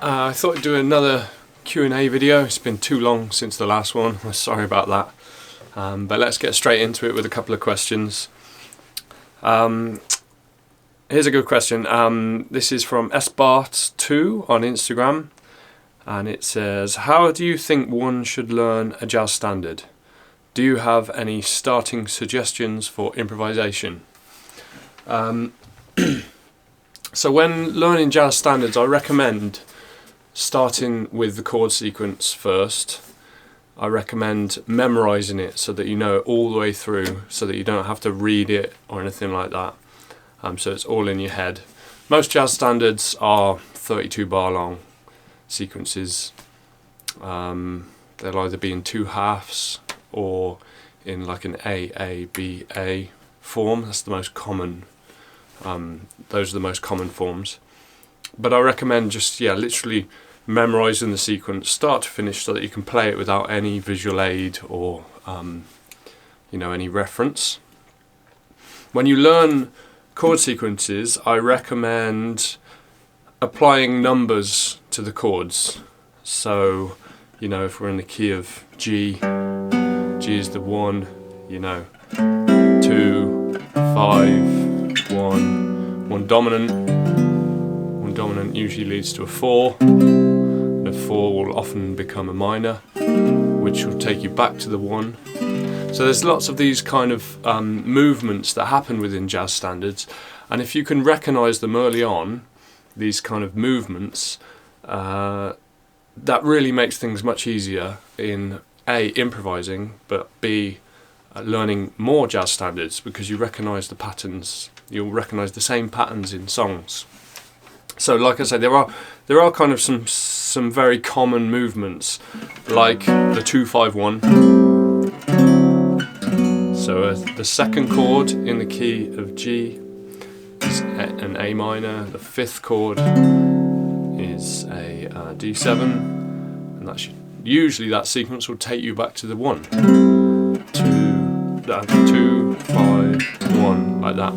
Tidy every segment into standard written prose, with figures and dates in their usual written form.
I thought I'd do another Q&A video. It's been too long since the last one. I'm sorry about that. But let's get straight into it with a couple of questions. Here's a good question. This is from sbart2 on Instagram, and it says, how do you think one should learn a jazz standard? Do you have any starting suggestions for improvisation? So when learning jazz standards, I recommend starting with the chord sequence first. I recommend memorizing it so that you know it all the way through, so that you don't have to read it or anything like that. So it's all in your head. Most jazz standards are 32 bar long sequences. They'll either be in two halves or in like an A-A-B-A form. That's the most common. Those are the most common forms. But I recommend just literally memorizing the sequence start to finish so that you can play it without any visual aid or any reference. When you learn chord sequences, I recommend applying numbers to the chords. So if we're in the key of G, G is the 1, 2, 5, 1 dominant. 1 dominant usually leads to a 4. And a 4 will often become a minor, which will take you back to the 1. So there's lots of these kind of movements that happen within jazz standards, and if you can recognize them early on, these kind of movements, that really makes things much easier in A, improvising, but B, learning more jazz standards, because you recognize the patterns. You'll recognize the same patterns in songs. So like I said, there are kind of some very common movements, like the 2-5-1. So the second chord in the key of G is an A minor. The fifth chord is a D7, and that's usually that sequence will take you back to the 1, 2, 5, 1, like that.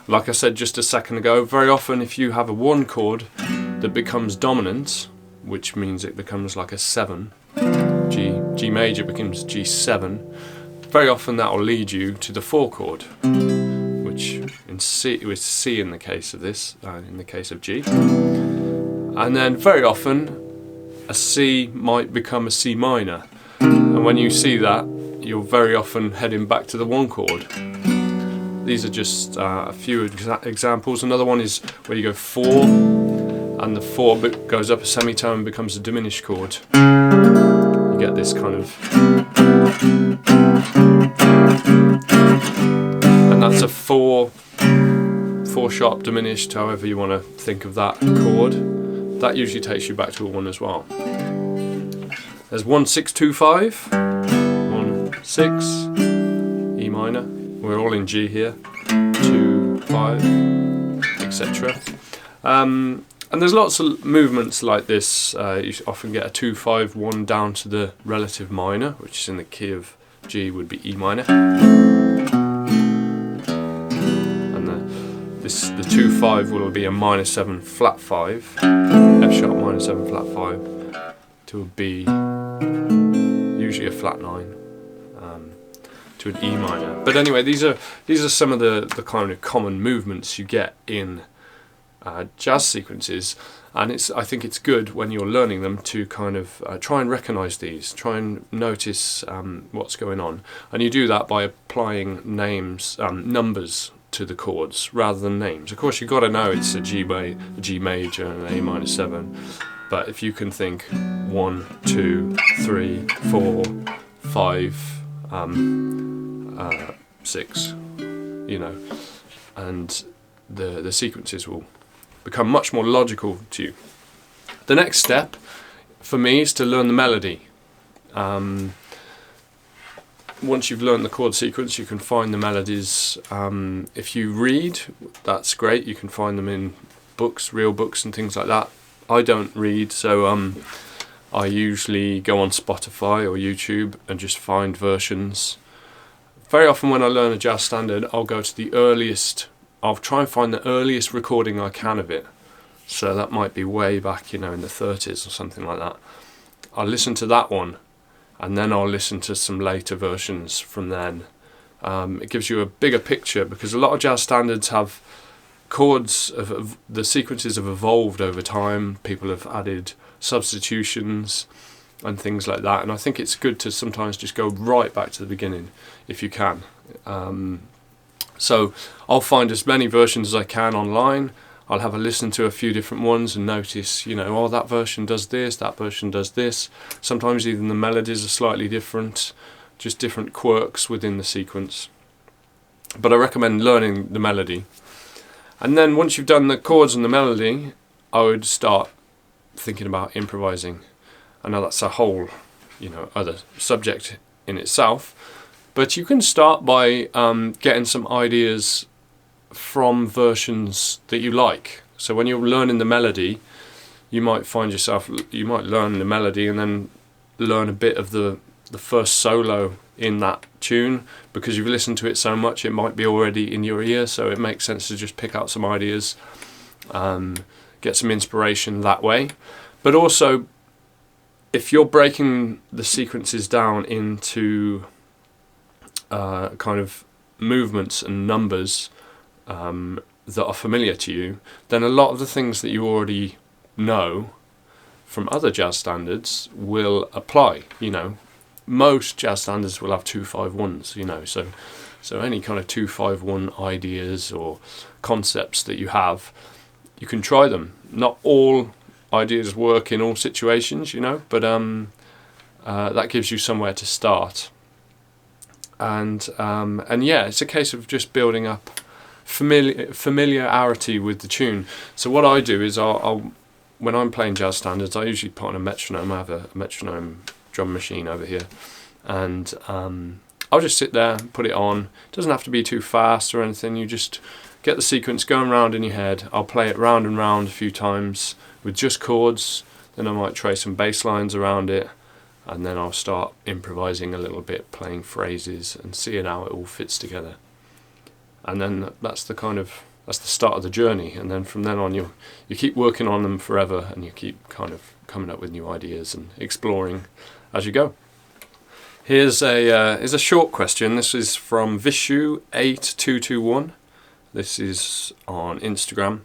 Like I said just a second ago, very often if you have a 1 chord that becomes dominant, which means it becomes like a 7, G major becomes G7, very often that will lead you to the 4 chord, which in C is C in the case of this, in the case of G. And then very often a C might become a C minor, and when you see that, you're very often heading back to the 1 chord. These are just a few examples. Another one is where you go 4, and the 4 goes up a semitone and becomes a diminished chord. You get this kind of, and that's a 4 sharp diminished, however you want to think of that chord. That usually takes you back to a 1 as well. There's 1-6-2-5, 1-6, E minor. We're all in G here, 2, 5, etc. And there's lots of movements like this. You often get a 2, 5, 1 down to the relative minor, which is in the key of G, would be E minor. And the 2, 5 will be a minor 7 flat 5, F sharp minor 7 flat 5, to a B, usually a flat 9. To an E minor. But anyway, these are some of the kind of common movements you get in jazz sequences, and I think it's good when you're learning them to kind of try and recognize these, try and notice what's going on, and you do that by applying numbers to the chords rather than names. Of course, you've got to know it's a G major and an A minor 7, but if you can think 1, 2, 3, 4, 5, 6, and the sequences will become much more logical to you. The next step for me is to learn the melody. Once you've learned the chord sequence, you can find the melodies. If you read, that's great. You can find them in books, real books and things like that. I don't read, so I usually go on Spotify or YouTube and just find versions. Very often when I learn a jazz standard, I'll go to the earliest, I'll try and find the earliest recording I can of it. So that might be way back, in the 30s or something like that. I'll listen to that one, and then I'll listen to some later versions from then. It gives you a bigger picture, because a lot of jazz standards have chords, the sequences have evolved over time. People have added substitutions and things like that, and I think it's good to sometimes just go right back to the beginning if you can. So I'll find as many versions as I can online. I'll have a listen to a few different ones and notice, oh, that version does this, that version does this. Sometimes even the melodies are slightly different, just different quirks within the sequence. But I recommend learning the melody. And then once you've done the chords and the melody, I would start thinking about improvising. I know that's a whole, other subject in itself, but you can start by getting some ideas from versions that you like. So when you're learning the melody, you might learn the melody and then learn a bit of the first solo in that tune, because you've listened to it so much, it might be already in your ear, so it makes sense to just pick out some ideas, get some inspiration that way. But also, if you're breaking the sequences down into kind of movements and numbers that are familiar to you, then a lot of the things that you already know from other jazz standards will apply. Most jazz standards will have 2-5-1s, so any kind of 2-5-1 ideas or concepts that you have, you can try them. Not all ideas work in all situations, but that gives you somewhere to start. And yeah, it's a case of just building up familiarity with the tune. So what I do is I'll when I'm playing jazz standards, I usually put on a metronome. I have a metronome drum machine over here, and I'll just sit there, put it on. It doesn't have to be too fast or anything. You just get the sequence going round in your head. I'll play it round and round a few times with just chords, then I might trace some bass lines around it, and then I'll start improvising a little bit, playing phrases and seeing how it all fits together. And then that's the start of the journey, and then from then on you keep working on them forever, and you keep kind of coming up with new ideas and exploring as you go. Here's a short question. This is from Vishu8221. This is on Instagram.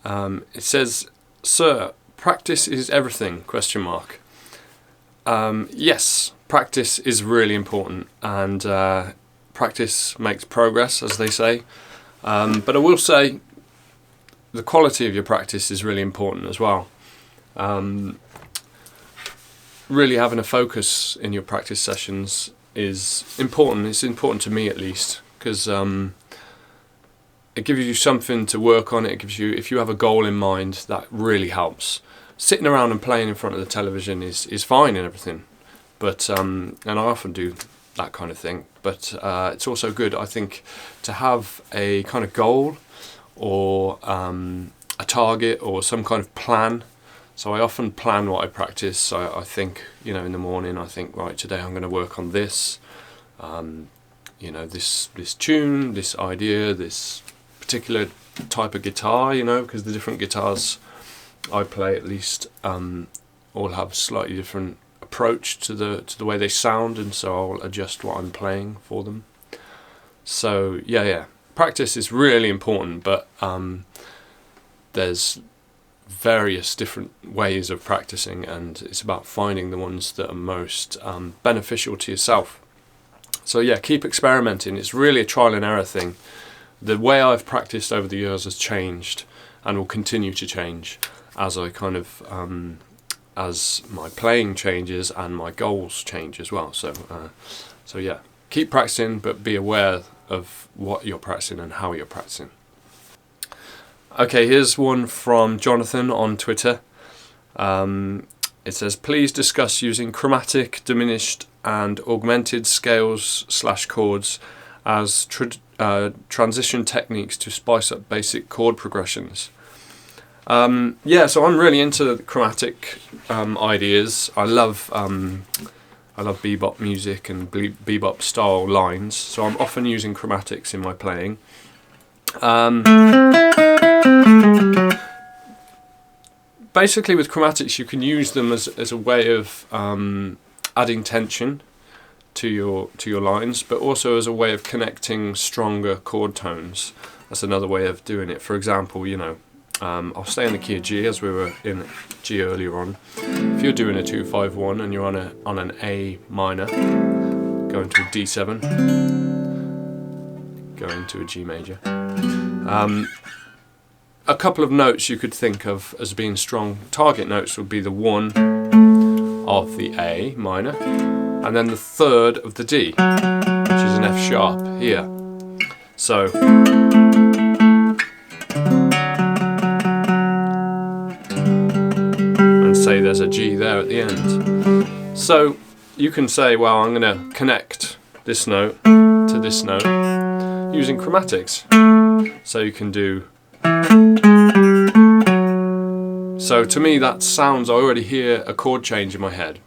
It says, "Sir, practice is everything, ? Yes, practice is really important, and practice makes progress, as they say. But I will say the quality of your practice is really important as well. Really having a focus in your practice sessions is important. It's important to me, at least, because it gives you something to work on. It gives you, if you have a goal in mind, that really helps. Sitting around and playing in front of the television is fine and everything, but and I often do that kind of thing. But it's also good, I think, to have a kind of goal or a target or some kind of plan. So I often plan what I practice. I think, in the morning, I think, right, today I'm going to work on this, this tune, this idea, this particular type of guitar, because the different guitars I play, at least, all have slightly different approach to the way they sound, and so I'll adjust what I'm playing for them. So yeah, practice is really important, but there's various different ways of practicing, and it's about finding the ones that are most beneficial to yourself. So yeah, keep experimenting. It's really a trial and error thing. The way I've practiced over the years has changed and will continue to change as I kind of as my playing changes and my goals change as well. So yeah, keep practicing, but be aware of what you're practicing and how you're practicing. Okay, here's one from Jonathan on Twitter. It says, "Please discuss using chromatic, diminished and augmented scales / chords as transition techniques to spice up basic chord progressions." Yeah, so I'm really into chromatic ideas. I love bebop music and bebop style lines, so I'm often using chromatics in my playing. basically with chromatics you can use them as a way of adding tension to your lines, but also as a way of connecting stronger chord tones. That's another way of doing it. For example, you know, I'll stay in the key of G as we were in G earlier on. If you're doing a 2-5-1 and you're on an A minor, going to a D7, going to a G major. A couple of notes you could think of as being strong target notes would be the 1 of the A minor, and then the 3rd of the D, which is an F sharp here. So and say there's a G there at the end. So you can say, well, I'm going to connect this note to this note using chromatics. So you can do. So to me that sounds, I already hear a chord change in my head.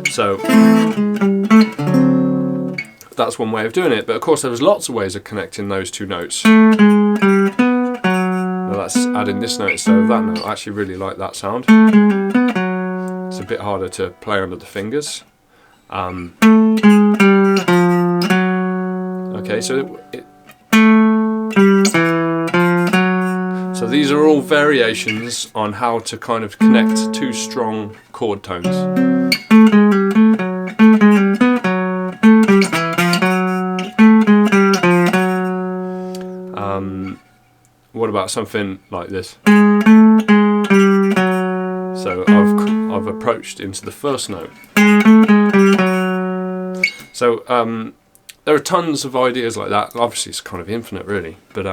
So that's one way of doing it, but of course there's lots of ways of connecting those two notes. Now that's adding this note instead of that note. I actually really like that sound. It's a bit harder to play under the fingers. Okay, so so these are all variations on how to kind of connect two strong chord tones. What about something like this? So I've approached into the first note. So there are tons of ideas like that. Obviously it's kind of infinite really, but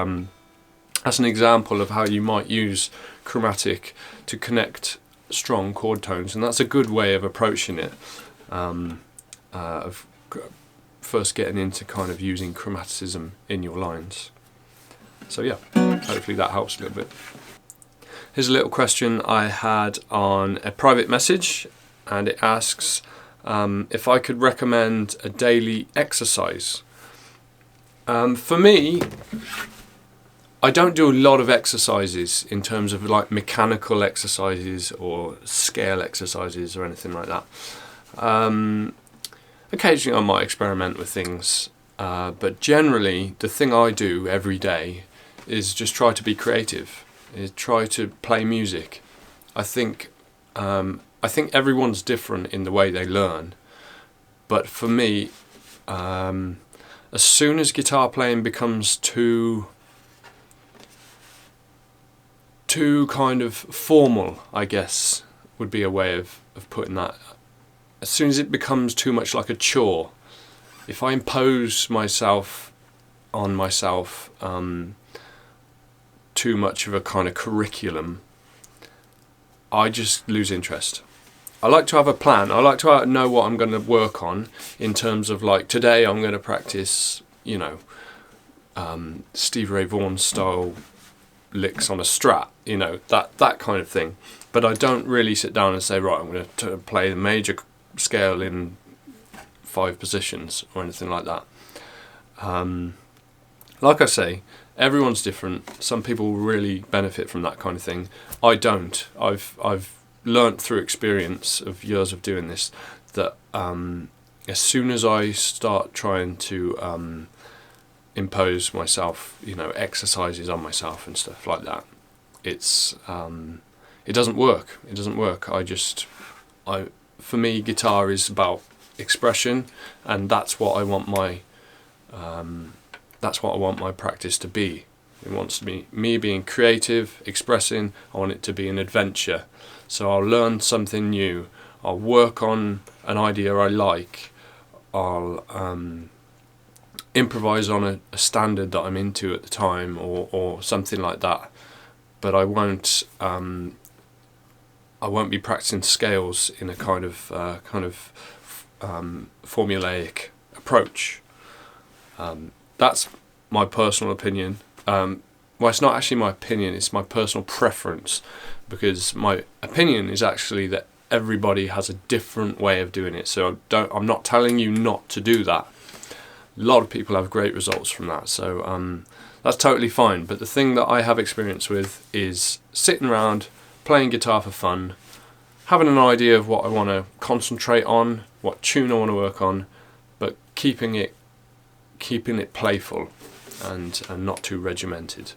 that's an example of how you might use chromatic to connect strong chord tones, and that's a good way of approaching it, of first getting into kind of using chromaticism in your lines. So yeah, hopefully that helps a little bit. Here's a little question I had on a private message, and it asks if I could recommend a daily exercise. For me, I don't do a lot of exercises in terms of like mechanical exercises or scale exercises or anything like that. Occasionally I might experiment with things, but generally the thing I do every day is just try to be creative, is try to play music. I think everyone's different in the way they learn, but for me, as soon as guitar playing becomes too kind of formal, I guess, would be a way of putting that. As soon as it becomes too much like a chore, if I impose on myself too much of a kind of curriculum, I just lose interest. I like to have a plan. I like to know what I'm going to work on in terms of like today I'm going to practice, you know, Stevie Ray Vaughan style licks on a Strat, you know, that kind of thing. But I don't really sit down and say, right, I'm going to play the major scale in 5 positions or anything like that. Like I say, everyone's different. Some people really benefit from that kind of thing. I don't. I've learnt through experience of years of doing this that as soon as I start trying to impose myself, you know, exercises on myself and stuff like that, it doesn't work. It doesn't work. For me, guitar is about expression, and that's what I want my practice to be. It wants to be me being creative, expressing. I want it to be an adventure. So I'll learn something new. I'll work on an idea I like. I'll improvise on a standard that I'm into at the time, or something like that. But I won't be practicing scales in a kind of formulaic approach. That's my personal opinion. Well, it's not actually my opinion, it's my personal preference, because my opinion is actually that everybody has a different way of doing it. So I'm not telling you not to do that. A lot of people have great results from that. So that's totally fine. But the thing that I have experience with is sitting around, playing guitar for fun, having an idea of what I want to concentrate on, what tune I want to work on, but keeping it playful and not too regimented.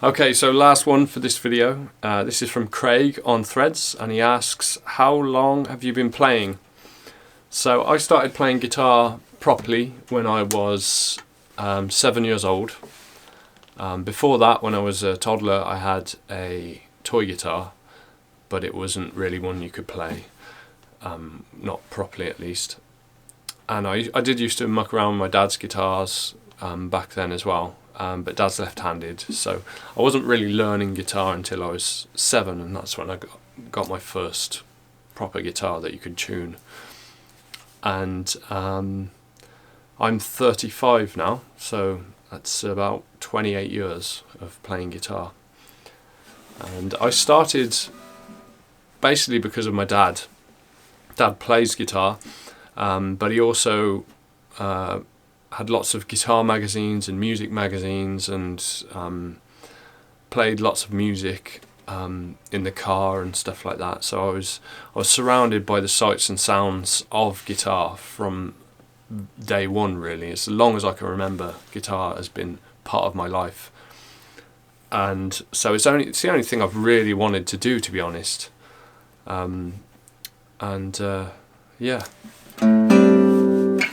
Okay, so last one for this video. This is from Craig on Threads, and he asks, how long have you been playing? So I started playing guitar properly when I was 7 years old. Before that, when I was a toddler, I had a toy guitar, but it wasn't really one you could play, not properly at least. And I did used to muck around with my dad's guitars back then as well, but dad's left-handed, so I wasn't really learning guitar until I was 7, and that's when I got my first proper guitar that you could tune. And I'm 35 now, so that's about 28 years of playing guitar. And I started basically because of my dad. Dad plays guitar, but he also had lots of guitar magazines and music magazines, and played lots of music in the car and stuff like that. So I was surrounded by the sights and sounds of guitar from day one, really. As long as I can remember, guitar has been part of my life. And so it's the only thing I've really wanted to do, to be honest. Yeah,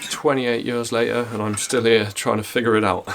28 years later, and I'm still here trying to figure it out.